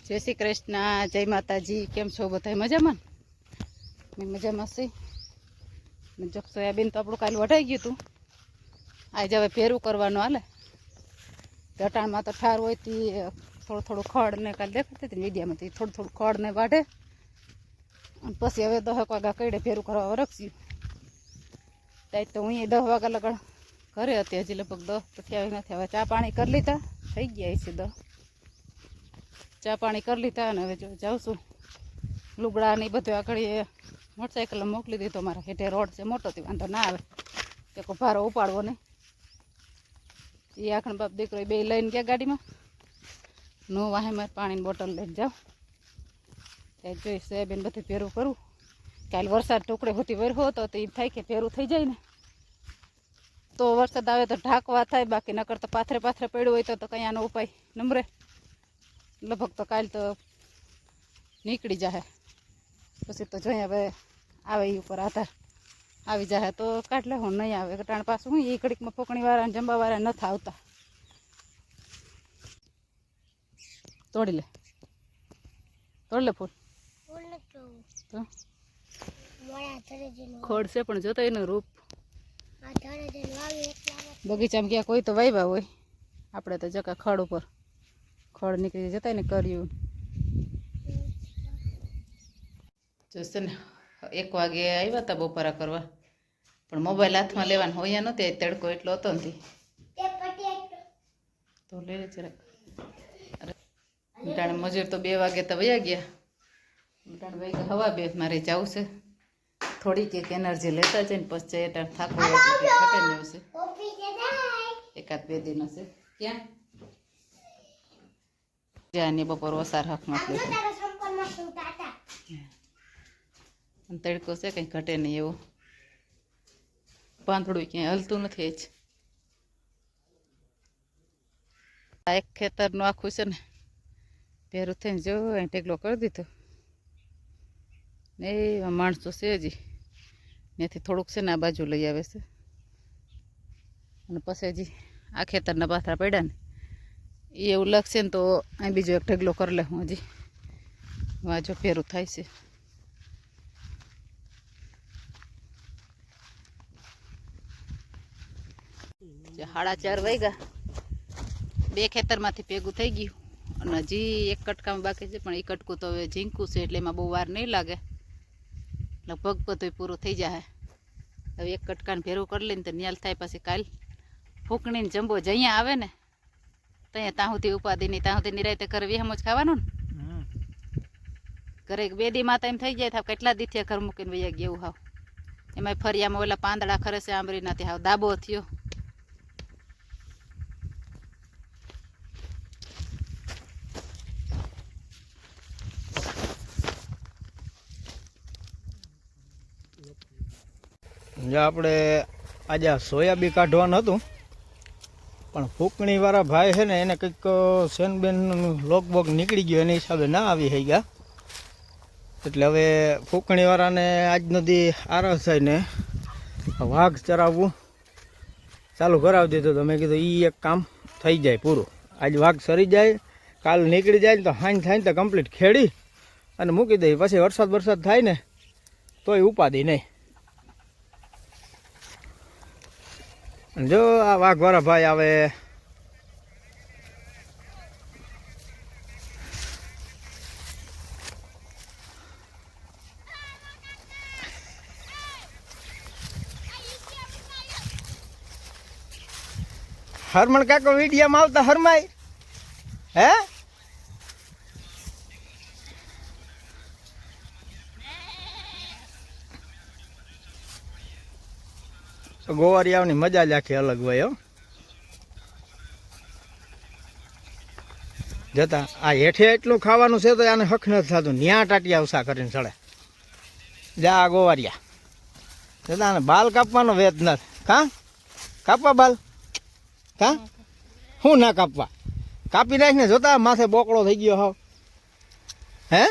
જય શ્રી કૃષ્ણ, જય માતાજી. કેમ છો બધા? મજામાં? મેં મજામાં છે. જો સોયાબીન તો આપણું કાલે વઢાઈ ગયું હતું. આજે હવે ફેરું કરવાનું હાલે. અટાણમાં તો ઠાર હોય તે થોડું ખડ ને કાલે દેખાતી હતી મીડિયામાંથી થોડું ખડ ને વાઢે અને પછી હવે 10 વાગ્યા કઈડે ફેરું કરવા વરખશું. ત્યાં તો હું 10 વાગ્યા લગણ ઘરે હતી. હજી લગભગ 10 તો થયા નથી. હવે ચા પાણી કરી લીધા, થઈ ગયા છે 10. ચા પાણી કરી લીધા અને હવે જો જાઉં છું લુગડા ને બધું આગળ મોટરસાઇકલ મોકલી દીધો. મારા હેઠે રોડ છે મોટો, થી વાંધો ના આવે કે કોઈ ભારો ઉપાડવો નહીં. એ આખણ બાપ દીકરો બે લઈને ગયા ગાડીમાં. નો વાહે મારે પાણીની બોટલ લઈને જાઉં. ત્યાં જોઈ સોયાબીન બધું ભેરું કરું. કાલે વરસાદ ટુકડે હોતી વર્યો હતો તો એમ થાય કે ભેરું થઈ જાય ને તો વરસાદ આવે તો ઢાંકવા થાય, બાકી નકર તો પાથરે પડ્યું હોય તો કંઈ આનો ઉપાય નમરે. લગભગ તો કાલ તો નીકળી જાય. પછી તો જોઈએ હવે આવે એ ઉપર આધાર. આવી જાય તો કાઢ લે, હું નહીં આવે ટાણ પાછું હું એ ઘડીકમાં ફોકણીવાળા ને જંબાવાળા નથી આવતા. તોડી લે ફૂલ તો ખોડ છે પણ જોતો એનું રૂપ. બગીચામાં ક્યાં કોઈ તો વાવ્યા હોય, આપણે તો જકા ખડ ઉપર ખડ નીકળી જતા ને કર્યું. જોશે ને 1 વાગે આવ્યા હતા બપોરા કરવા, પણ મોબાઈલ હાથમાં લેવાનું હોય નહોતી. તડકો એટલો હતો નથી તો લઈ લે જરાક. ટાણે મજૂર તો 2 વાગે તો વયા ગયા. ટાણે વાગ્યા હવા 2. મારે જવું છે થોડીક એક એનર્જી લેતા જઈને પછી ટાણ થાકો ઘટે ને આવશે. 1-2 દિન હશે. ક્યાં જ્યાં બપોર વસાર હકમાં તડકો છે, કંઈ ઘટે નહીં એવું. પાંદડું ક્યાંય હલતું નથી. જ આ એક ખેતરનું આખું છે ને ભેરું થઈને જો અહીં ટેકલો કરી દીધો ને એવા માણસો છે હજી ત્યાંથી થોડુંક છે ને આ બાજુ લઈ આવે છે અને પછી હજી આ ખેતરના પાથરા પડ્યા ને એ એવું લાગશે ને તો અહીં બીજો એક ઢગલો કરી લે. હું હજી વાંચો ફેરું થાય છે. સાડા 4 વાગ્યા. 2 ખેતરમાંથી ભેગું થઈ ગયું અને હજી એક કટકામાં બાકી છે, પણ એ કટકું તો હવે ઝીંકું છે એટલે એમાં બહુ વાર નહીં લાગે. લગભગ બધું પૂરું થઈ જાય. હવે એક કટકાને ભેરું કરી લઈને તો ન્યાલ થાય. પછી કાલ ફૂંકણીને જંબો જઅહીંયા આવે ને ત્યાં સુધી ઉપાધિ નહીં, ત્યાં સુધી નિરાયતે ઘરે વિહમ જ ખાવાનું ને. ઘરે 2 દી માં એમ થઈ જાય થાય કેટલા દી થયા ઘર મૂકીને વૈયા ગયા એવું. હાવ એમાં ફરિયામાં ઓલા પાંદડા ખરે છે આંબરી નાથી હાવ દાબો થયો. આપણે આજે સોયાબીન કાઢવાનું હતું, પણ ફૂંકણીવાળા ભાઈ છે ને એને કંઈક સેનબેન લોકબોક નીકળી ગયો, એના હિસાબે ના આવી થઈ ગયા. એટલે હવે ફૂંકણીવાળાને આજનો દી આરસ થઈને વાઘ ચરાવવું ચાલુ કરાવી દીધું. તો મેં કીધું એ એક કામ થઈ જાય પૂરું. આજ વાઘ સરી જાય, કાલ નીકળી જાય ને તો હાંજ થાય ને તો કમ્પ્લીટ ખેડી અને મૂકી દઈએ. પછી વરસાદ થાય ને તોય ઉપાદી નહીં. જો આ વાઘવાળા ભાઈ આવે હરમણ કાકો વિડીયામાં આવતા હરમાય હે ગોવારિયાઓની મજા જ આખી અલગ હોય. જતા આ હેઠે એટલું ખાવાનું છે તો આને હક નથી થતું. ન્યા ટાટિયા ઉષા કરીને ચડે જા ગોવારિયા. જતા આને બાલ કાપવાનો વેત નથી. કાપવા બાલ શું ના કાપવા? કાપી નાખીને જોતા માથે બોકડો થઈ ગયો. હાવ હે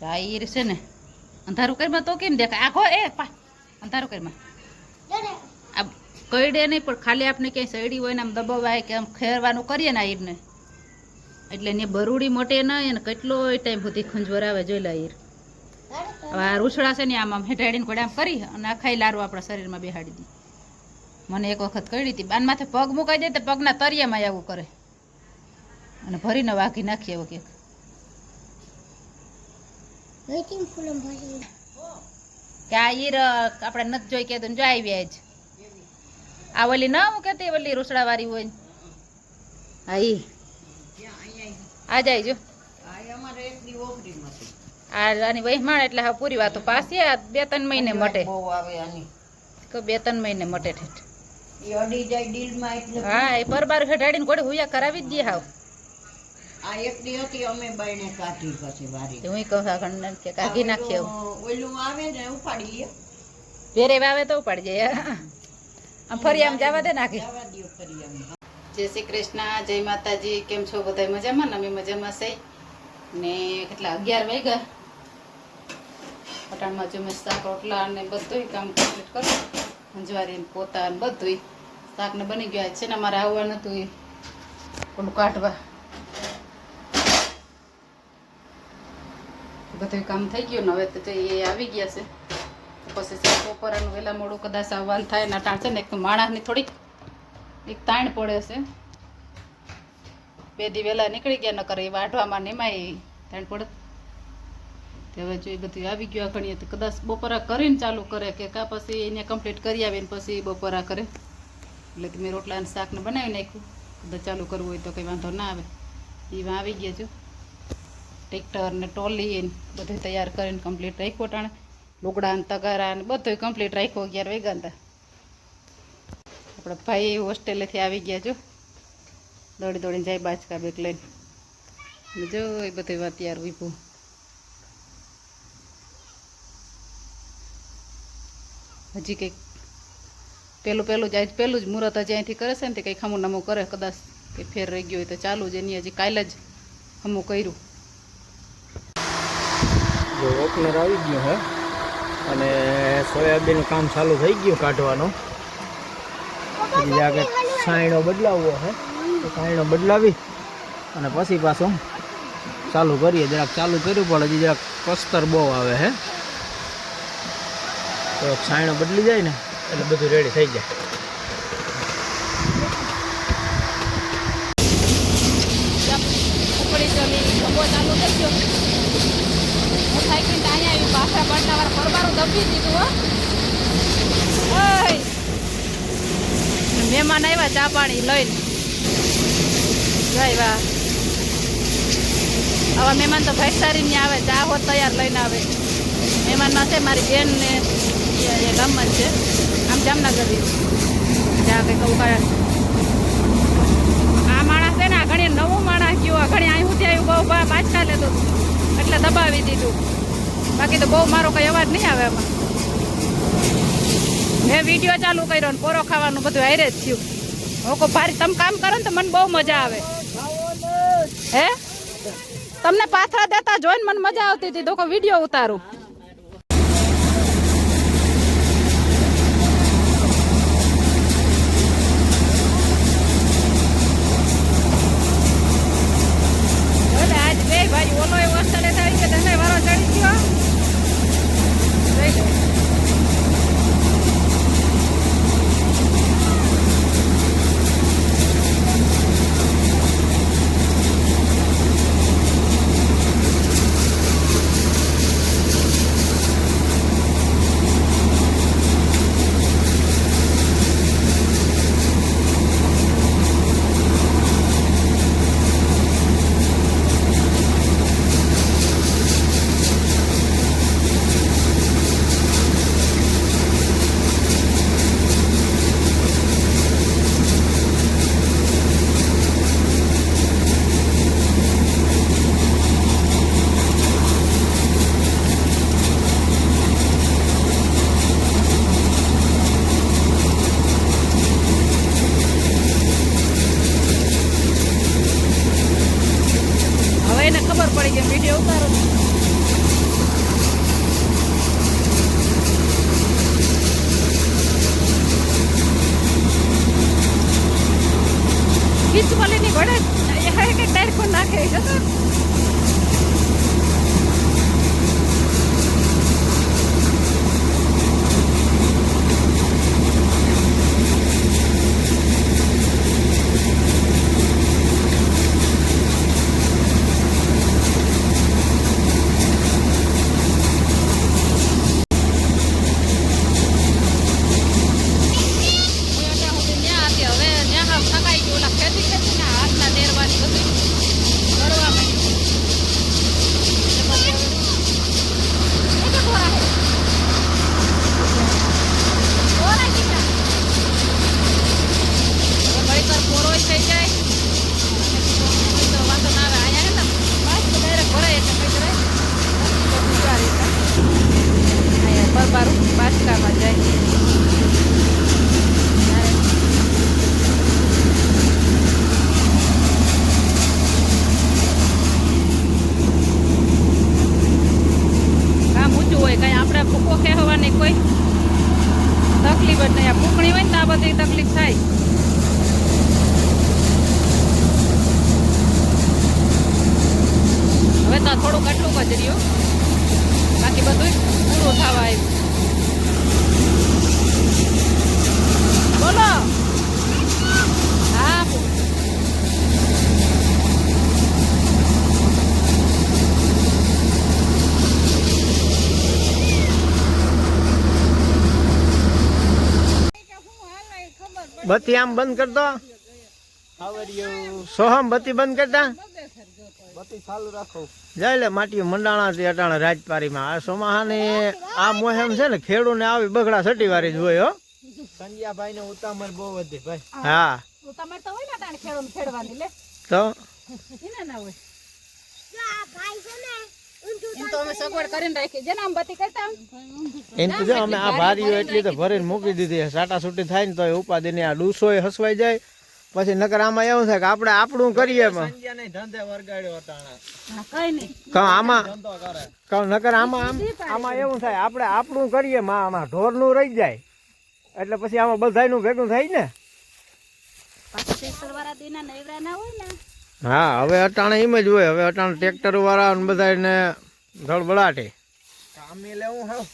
જાહેર છે ને અંધારું કરીમાં તો કેમ દેખાય? આખો અંધારું કરીમાં આ કઈડે નહીં, પણ ખાલી આપણે ક્યાંય સડી હોય ને આમ દબાવાય કે આમ ખેરવાનું કરીએ ને ઈરને એટલે ને બરુડી મોટે ના એને કેટલો ટાઈમ સુધી ખંજવર આવે જોઈ લા યાર. હવે આ રૂછડા છે ને આમ હેઠાડીને કોઈ આમ કરી અને આખાઈ લારું આપણા શરીરમાં બેહાડી દી. મને એક વખત કરી હતી બાન માથે પગ મુકાઈ દે તો પગના તરિયામાં આવું કરે અને ભરીને વાઘી નાખીએ એવું કંઈક. કે આ ઈર આપણે નથી જોઈ કે જો આવી આજ આ ઓલી ના હું કેતી ઓલી રૂસડા વાળી હોય હા ઈ આ જાય જો આની વહીમાણ એટલે હા પૂરી વાતો પાછી 2-3 મહિને મટે તો 2-3 મહિને મટે ઠેઠ હા એ પરબાર હેઠાડીને કોડે હુયા કરાવી જ દે હાવ. આ એક દી હતી અમે બાયણે કાઢી પછી વારી હું કહું ઘણ કે કાઢી નાખીએ ઓલું આવે ને ઉપાડી લે વેરે વાવે તો ઉપાડી જાય આમ ફરી આમ જવા દે નાખી. જવા દ્યો ફરી અમે. જય શ્રી કૃષ્ણ, જય માતાજી. કેમ છો બધા મજામાં ને? અમે મજામાં છે ને. કેટલા 11 વાગ્યા પટાણમાં જો મેં શાક રોટલા ને બધું કામ કમ્પ્લીટ કરું અંજવારી પોતા ને બધું શાકને બની ગયા છે ને. અમારે આવવાનું હતું ઓલું કાઢવા બધું કામ થઈ ગયું ને હવે તો એ આવી ગયા છે પછી બપોરાનું વહેલા મોડું કદાચ આવવાનું થાય ને. ટાણ છે ને એક તો માણસની થોડીક એક તાણ પડે છે. 2 દી વહેલા નીકળી ગયા ન કરે વાઢવામાં ને એમાં તાણ પડે. હવે જો એ બધું આવી ગયું ઘણીએ તો કદાચ બપોરા કરીને ચાલુ કરે કે કા પછી એને કમ્પ્લીટ કરી આવીને પછી બપોરા કરે. એટલે કે મેં રોટલા અને શાકને બનાવી નાખ્યું. કદાચ ચાલુ કરવું હોય તો કંઈ વાંધો ના આવે. એમાં આવી ગયા જો ટ્રેક્ટર ને ટોલી ને બધું તૈયાર કરીને કમ્પ્લીટ રાખ્યો. ટાણે લુગડા ને તગારા ને બધું કમ્પ્લીટ રાખ્યો. 11 વાગ્યા હતા. આપણા ભાઈ હોસ્ટેલેથી આવી ગયા જો દોડીને જાય બાચકા બેગ લઈને જો એ બધું વાત યાર વીપું હજી કંઈક પેલું જ મુહૂર્ત હજી અહીંથી કરે છે ને તે કંઈક હમું નમું કરે કદાચ કંઈ ફેર રહી ગયો હોય તો ચાલુ જ એની હજી કાલે જ હમું કર્યું. જો ઓપનર આવી ગયું હે અને સોયાબીનનું કામ ચાલુ થઈ ગયું કાઢવાનું. હજી આગળ સાયણો બદલાવવો હે તો સાયણો બદલાવી અને પછી પાછું ચાલુ કરીએ. જરાક ચાલુ કર્યું પણ હજી જરાક કસ્તર બહુ આવે હે તો સાયણો બદલી જાય ને એટલે બધું રેડી થઈ જાય. ચાલુ થઈ ગયો સાયકલ અહીંયા આવી પાછા પડતા વાર પરબારું દબી દીધું હો. મહેમાન આવ્યા ચા પાણી લઈને જાય. આવા મહેમાન તો ભેગસારી ને આવે ચા હોત તૈયાર લઈને આવે. મહેમાનમાં છે મારી બેન ને એ ગામમાં છે આમ જામનગર જ્યાં કંઈક ઉકાળે. આ માણસ છે ને આ ઘણી નવું માણસ ગયું ઘણી અહીં સુધી આવ્યું બહુ બાચકા લેતું એટલે દબાવી દીધું. બાકી તો બહુ મારો કંઈ અવાજ નહીં આવે એમાં. મેં વિડીયો ચાલુ કર્યો ને પોરો ખાવાનું બધું હારે જ થયું. હું ભારી તમે કામ કરો ને તો મને બહુ મજા આવે. હે તમને પાથરા દેતા જોઈને મને મજા આવતી હતી તો વિડીયો ઉતારું. આજ બે ભાઈ ઓલો એવો સ્થળે થાય કે તમે વારો ચડી ગયો મ્યુનિસિપાલિટી ઘડે દેખાય કે ટાયર કોણ નાખે જતો બાચકામાં જાય કામ ઊંચું હોય કઈ આપણે ફૂકો કહેવાની કોઈ તકલીફ જ નહીં આ ફૂકણી હોય ને તો આ બધી તકલીફ થાય હવે તો થોડુંક આટલું જ રહ્યું બાકી બધું પૂરું થવા આવ્યું બોલો હા બત્તી આમ બંધ કરતો સોહમ બત્તી બંધ કરતા બત્તી ચાલુ રાખો જાય લે માટીઓ મંડાણા થી અટાણા રાજપારીમાં આ સોમાહાને આ મોહેમ છે ને ખેડૂને આવી બગડા સટીવારી જ હોય હો સંજ્યાભાઈ ને ઉતામર બહુ વધી ભાઈ હા ઉતામર તો હોય ને તાણે ખેડૂને ખેડવાની લે તો એને ના હોય એમ તો અમે સગવડ કરીને રાખી જેને આમ બત્તી કરતા એમ તો જો અમે આ ભારીઓ એટલી તો ભરીને મૂકી દીધી સાટા છૂટી થાય ને તો એ ઉપાધિ ને આ ડૂસો હસવાઈ જાય પછી નકર આમાં એવું થાય કે આપણે આપણું કરીએ નકર આમાં એવું થાય આપણે આપણું કરીએ આમાં ઢોરનું રહી જાય એટલે પછી આમાં બધાયનું ભેગું થાય ને હા હવે અટાણે એમ જ હોય હવે અટાણે ટ્રેક્ટર વાળા બધાને ધડબડાટે કામે લેવું હા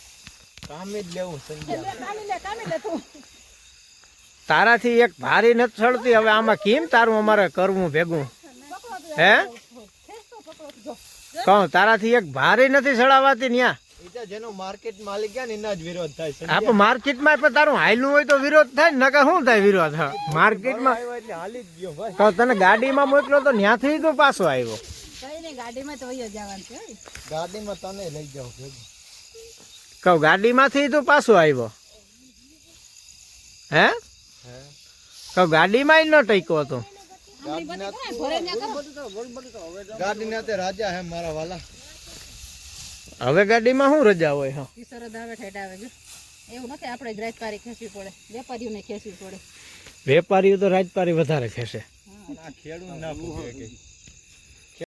કામે જ લેવું તારાથી એક ભારી નથી ચડતી હવે આમાં કેમ તારું અમારે કરવું ભેગું હે કહું તારાથી એક ભારી નથી ચડાવાતી ન્યા જેનો માર્કેટ માલિક ને એના જ વિરોધ થાય આપણે માર્કેટમાં પણ તારું હાલનું હોય તો વિરોધ થાય ને નકર શું થાય વિરોધ માર્કેટમાં હાલી જ ગયો ભાઈ તો તને ગાડીમાં મોકલો તો ત્યાંથી તું પાછો આવ્યો ગાડીમાં તો જવાનું છે ગાડીમાં તને લઈ જાવ કહું ગાડીમાંથી તું પાછો આવ્યો હે કહું ગાડીમાં ન ટક્યો હતો ગાડી રાજા હે મારા વાલા હવે ગાડીમાં શું રજા હોય હા એવું નથી આપણે જ રાજપારી ખેંચવી પડે વેપારીઓને ખેંચવી પડે વેપારીઓ તો રાજપારી વધારે ખેંચે ખેડૂત ના